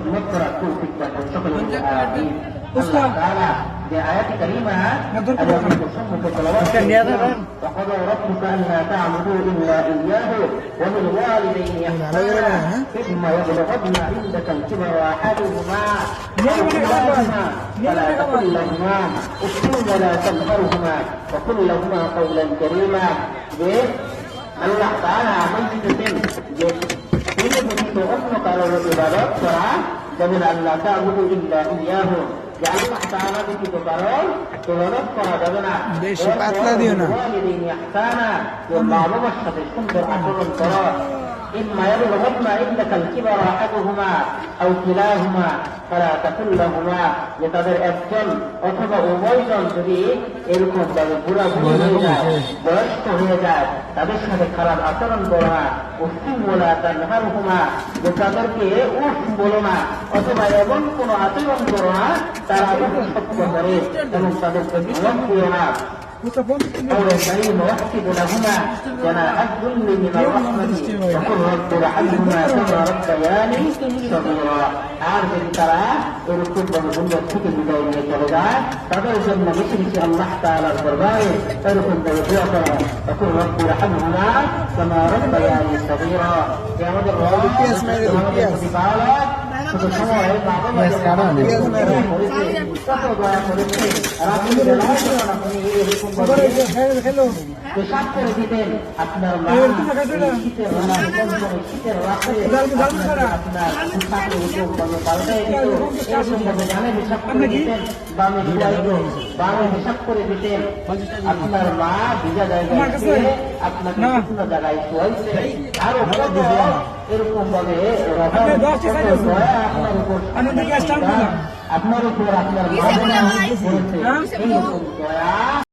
খেদমত করার তৌফিক দান করুন সকলে আমিন। আল্লাহ তাআলা যে আয়াত কারীমা আমাদের সম্মুখে তেলাওয়াত করেছেন وقضى ربك ألا تعبدوا إلا إياه وبالوالدين إحسانا إما يبلغن عندك الكبر أحدهما أو كلاهما فلا تقل لهما أف ولا تنهرهما وقل لهما قولا كريما। আল্লাহ তাআলা বলতেছেন যে তিনি ব্যতীত অন্য কারোর ইবাদত করা যাবে না। আল্লাহ তাআবুদু ইল্লা ইয়াহু, যে আল্লাহ তাআলা ব্যতীত কারোর ইবাদত করা যাবে না। বেশি পাতলা দিও না। ইহসানা, যে মা বাবার সাথে সুন্দর আচরণ করো। إما يبلغن عندك الكبر أحدهما أو كلاهما فلا تقل لهما, যে তাদের একজন অথবা উভয়জন যদি এরকম ভাবে বুড়াবুড়ি হয়ে যায়, বয়স্ক হয়ে যায়, তাদের সাথে খারাপ আচরণ করো না। উফ ওয়ালা তানহারহুমা, যে তাদেরকে উফ বলো না অথবা এমন কোন আচরণ করো না তারা উপসত্য করে এবং তাদেরকে বিরোধ করো না। قولا كريما واخفض لهما جناح الذل من الرحمة وقل رب ارحمهما كما ربياني صغيرا। আর যদি তারা এরকম বন্ধুর থেকে বিদায় নিয়ে চলে যায় তাদের জন্য বেশি বেশি আল্লাহ তাআলার দরবারে এরকম দোয়া করো, وقل رب ارحمهما كما ربياني صغيرا। যে আমাদের রব আমাদের প্রতিপালক শুধু সময় বাবা মায়ের কত দয়া করেছে, রাতের বেলায় যখন আপনি এরকম পেশাব করে দিতেন আপনার মা শীতের রাতে আপনার পোশাকের উপর পাল্টাই দিত, এরকম ভাবে ডানে পেশাব করে দিতেন, বামে ভিজাইত, বামে পেশাব করে দিতেন। আপনার মা ভিজা জায়গায় আপনাকে শুকনো জায়গায় শোয়াইছে। আরো কত এরকম ভাবে আপনার উপর আপনার মা করেছে। এইরকম দয়া